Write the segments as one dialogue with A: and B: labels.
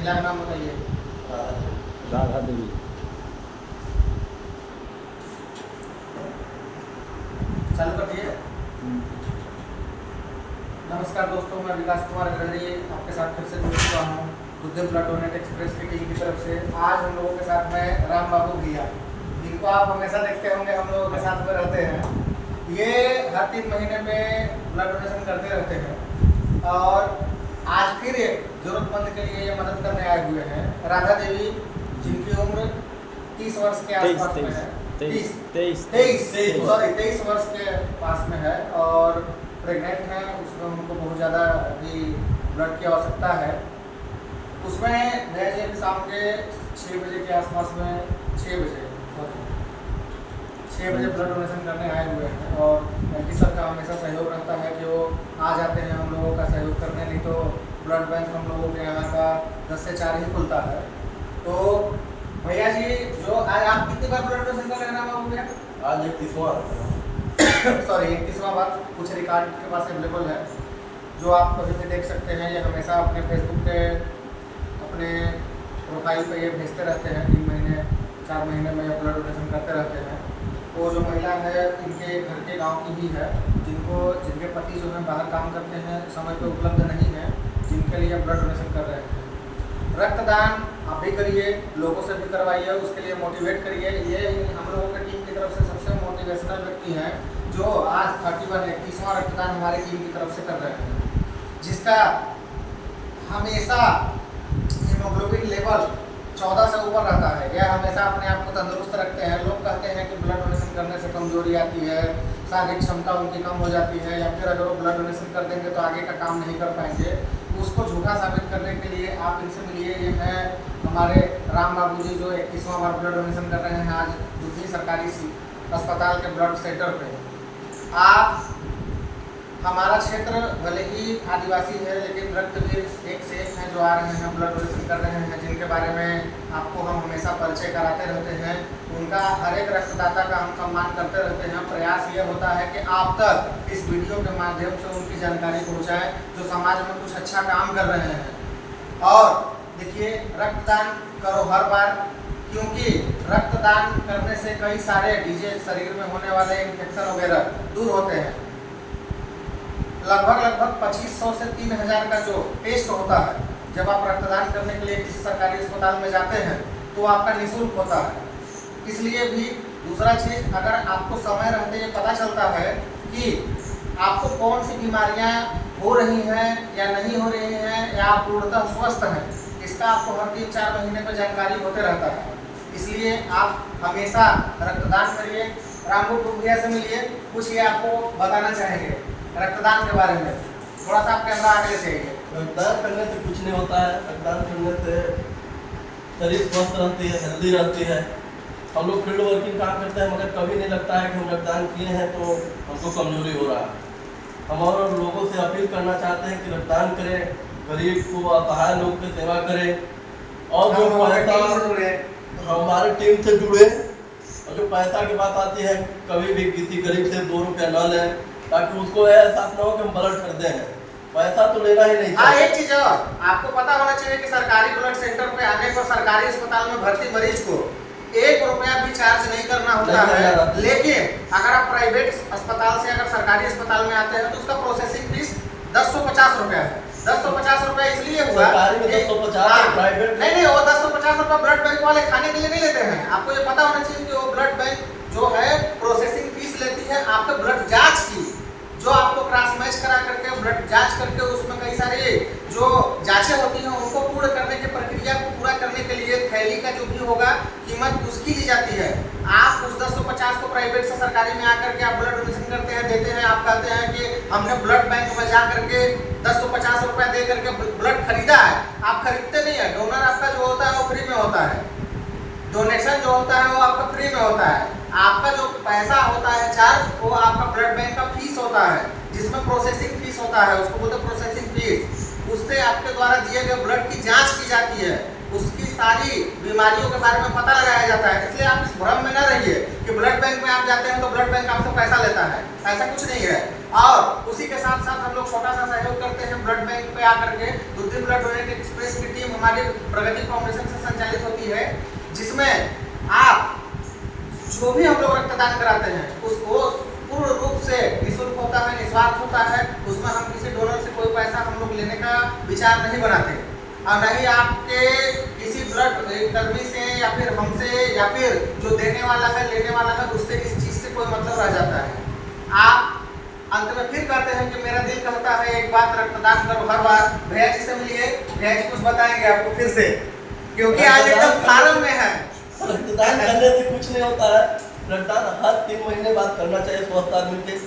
A: महिला का नाम बताइए।
B: राधा देवी।
A: चालू कर दिए। नमस्कार दोस्तों, मैं विकास कुमार अग्रणी आपके साथ फिर से जुड़ चुका हूँ बुद्धि ब्लड डोनेट एक्सप्रेस की टीम की तरफ से। आज हम लोगों के साथ में राम बाबू भैया, जिनको आप हमेशा देखते होंगे हम लोगों के साथ में रहते हैं। ये हर 3 महीने में ब्लड डोनेशन करते रहते हैं और आज फिर एक जरूरतमंद के लिए ये मदद करने आए हुए हैं। राधा देवी, जिनकी उम्र 30 वर्ष के आसपास में है, 23 वर्ष के पास में है और प्रेग्नेंट है। उसमें उनको बहुत ज़्यादा अभी ब्लड की आवश्यकता है। उसमें भैया जी शाम के 6 बजे के आसपास में 6 बजे ब्लड डोनेशन करने आए हुए हैं और एमपी सर का हमेशा सहयोग रहता है कि वो आ जाते हैं हम लोगों का सहयोग करने। नहीं तो ब्लड बैंक हम लोगों के यहाँ का 10 से 4 ही खुलता है। तो भैया जी, जो आज आप कितनी बार ब्लड डोनेशन का लेना हो गया?
C: आज 31वां
A: सॉरी 31वां बार। कुछ रिकॉर्ड के पास अवेलेबल है जो आप कभी भी देख सकते हैं। ये हमेशा अपने फेसबुक पे अपने प्रोफाइल पे ये भेजते रहते हैं। 3 महीने 4 महीने में ये ब्लड डोनेशन करते रहते हैं। वो जो महिला है इनके घर के गांव की ही है, जिनके पति जो है बाहर काम करते हैं, समय पे उपलब्ध नहीं है, जिनके लिए ब्लड डोनेशन कर रहे हैं। रक्तदान आप भी करिए, लोगों से भी करवाइए, उसके लिए मोटिवेट करिए। ये हम लोगों की टीम की तरफ से सबसे मोटिवेशनल व्यक्ति हैं जो आज 31वां रक्तदान हमारी टीम की तरफ से कर रहे हैं, जिसका हमेशा हीमोग्लोबिन लेवल 14 से ऊपर रहता है। यह हमेशा अपने आप को तंदुरुस्त रखते हैं। लोग कहते हैं कि ब्लड डोनेशन करने से कमजोरी आती है, शारीरिक क्षमता उनकी कम हो जाती है, या फिर अगर वो ब्लड डोनेशन कर देंगे तो आगे का काम नहीं कर पाएंगे। उसको झूठा साबित करने के लिए आप इनसे मिलिए। ये हैं हमारे राम बाबू जी, जो 21वां बार ब्लड डोनेशन कर रहे हैं आज बुद्धि सरकारी अस्पताल के ब्लड सेंटर पे। आप हमारा क्षेत्र भले ही आदिवासी है, लेकिन रक्तवीर एक से एक हैं जो आ रहे हैं ब्लड डोनेशन कर रहे हैं, जिनके बारे में आपको हम हमेशा परिचय कराते रहते हैं। उनका हर एक रक्तदाता का हम सम्मान करते रहते हैं। प्रयास ये होता है कि आप तक इस वीडियो के माध्यम से उनकी जानकारी पहुँचाएँ जो समाज में कुछ अच्छा काम कर रहे हैं। और देखिए, रक्तदान करो हर बार, क्योंकि रक्तदान करने से कई सारे डिजीज, शरीर में होने वाले इन्फेक्शन वगैरह दूर होते हैं। लगभग 2500 से 3000 का जो टेस्ट होता है जब आप रक्तदान करने के लिए किसी सरकारी अस्पताल में जाते हैं तो आपका निःशुल्क होता है। इसलिए भी दूसरा चीज़, अगर आपको समय रहते ये पता चलता है कि आपको कौन सी बीमारियां हो रही हैं या नहीं हो रही हैं, या आप पूर्णतः स्वस्थ हैं, इसका आपको हर 3-4 महीने पर जानकारी होते रहता है। इसलिए आप हमेशा रक्तदान करिए। रामू भैया से मिलिए, कुछ ये आपको बताना चाहेंगे रक्तदान के बारे में। थोड़ा सा आप कैमरा आगे चाहिए।
C: रक्तदान करने से कुछ नहीं होता है। रक्तदान करने से शरीर स्वस्थ रहती है, हेल्दी रहती है। हम लोग फील्ड वर्किंग काम करते हैं, मगर कभी नहीं लगता है कि हम रक्तदान किए हैं तो हमको कमजोरी हो रहा है। हम और लोगों से अपील करना चाहते हैं कि रक्तदान करें, गरीब को, असहाय लोग की सेवा करें। और जो हमारे टीम से जुड़े, और जो पैसा की बात आती है, कभी भी किसी गरीब से 2 रुपया न लें, ताकि उसको एहसास न हो कि हम ब्लड खरीदे हैं। पैसा तो लेना ही नहीं चाहिए।
A: एक चीज और आपको पता होना चाहिए कि सरकारी ब्लड सेंटर पे आने पर सरकारी अस्पताल में भर्ती मरीज को 1 रुपया भी चार्ज नहीं करना होता है। लेकिन अगर आप प्राइवेट अस्पताल से अगर सरकारी अस्पताल में आते हैं तो उसका प्रोसेसिंग फीस 1050 रुपया है। 1050 रुपया इसलिए हुआ,
C: प्राइवेट
A: नहीं, वो 1050 रुपया ब्लड बैंक वाले खाने के लिए नहीं लेते हैं। आपको ये पता होना चाहिए कि वो ब्लड बैंक जो है प्रोसेसिंग फीस लेती है आपके ब्लड जांच की, जो आपको क्रॉस मैच करा करके ब्लड जांच करके उसमें कई सारे जो जांचें होती हैं उनको पूर्ण करने की प्रक्रिया को पूरा करने के लिए थैली का जो भी होगा कीमत उसकी ली जाती है। आप उस 1050 को प्राइवेट से सरकारी में आकर के आप ब्लड डोनेशन करते हैं, देते हैं। आप कहते हैं कि हमने ब्लड बैंक में जा करके 1050 रुपया दे करके ब्लड खरीदा है। आप खरीदते नहीं है। डोनर आपका जो होता है वो फ्री में होता है। डोनेशन जो होता है वो आपका फ्री में होता है। आपका जो पैसा होता है चार्ज, वो आपका ब्लड बैंक का फीस होता है, जिसमें प्रोसेसिंग फीस होता है, उसको बोलते हैं प्रोसेसिंग फीस। उससे आपके द्वारा दिए गए ब्लड की जांच की जाती है, उसकी सारी बीमारियों के बारे में पता लगाया जाता है। इसलिए आप इस भ्रम में न रहिए कि ब्लड बैंक में आप जाते हैं तो ब्लड बैंक आपसे पैसा लेता है, ऐसा कुछ नहीं है। और उसी के साथ साथ हम लोग छोटा सा सहयोग करते हैं ब्लड बैंक पे आकर के। दुर्दी ब्लड डोनेट एक्सप्रेस की टीम हमारी प्रगति फाउंडेशन से संचालित होती है, जिसमें आप जो भी हम लोग रक्तदान कराते हैं उसको पूर्ण रूप से निःशुल्क होता है, निस्वार्थ होता है। उसमें हम किसी डोनर से कोई पैसा हम लोग लेने का विचार नहीं बनाते, और नहीं आपके किसी ब्लड कर्मी से या फिर हमसे या फिर जो देने वाला है लेने वाला है उससे इस चीज़ से कोई मतलब रह जाता है। आप अंत में फिर कहते हैं कि मेरा दिल कहता है एक बात रक्तदान करो हर बार। भैया जी से मिलिए, भैया जी कुछ बताएंगे आपको फिर से, क्योंकि आज एकदम फार्म में है।
C: रक्तदान करने से कुछ नहीं होता है। रक्तदान हर 3 महीने बाद करना चाहिए स्वस्थ आदमी के।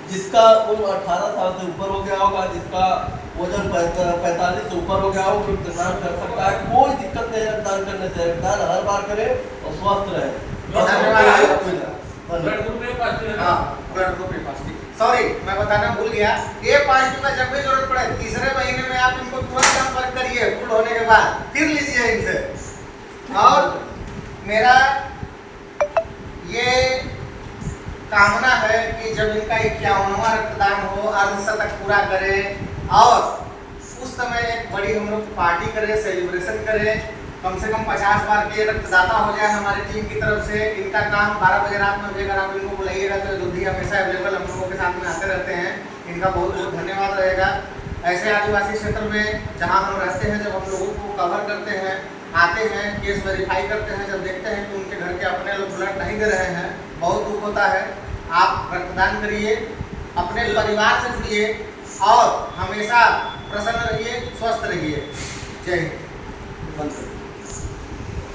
C: जिसका उम्र 18 साल से ऊपर हो गया होगा, जिसका वजन 45 से ऊपर हो गया हो, रक्तदान कर सकता है। कोई दिक्कत नहीं है रक्तदान करने से। रक्तदान हर बार करें और स्वस्थ रहे।
A: Blood group A positive. Sorry मैं बताना भूल गया, ए पॉजिटिव का जब भी जरूरत पड़े 3रे महीने में आप इनको तुरंत संपर्क करिए फुल होने के बाद, फिर लीजिए इनसे। और मेरा ये कामना है कि जब इनका 51वां रक्तदान हो, अर्धशतक पूरा करें और उस समय एक बड़ी हम लोग पार्टी करें, सेलिब्रेशन करें। कम से कम 50 बार के रक्तदाता हो जाए हमारी टीम की तरफ से। इनका काम 12 बजे रात में भी अगर आप इनको बुलाइएगा तो दुर्दी हमेशा अवेलेबल हम लोगों के साथ में आते रहते हैं। इनका बहुत बहुत धन्यवाद रहेगा। ऐसे आदिवासी क्षेत्र में जहाँ हम रहते हैं, जब हम लोगों को कवर करते हैं, आते हैं, केस वेरीफाई करते हैं, जब देखते हैं कि उनके घर के अपने लोग ब्लड नहीं दे रहे हैं, बहुत दुख होता है। आप रक्तदान करिए, अपने परिवार से जुड़िए और हमेशा प्रसन्न रहिए, स्वस्थ रहिए। जय हिंद।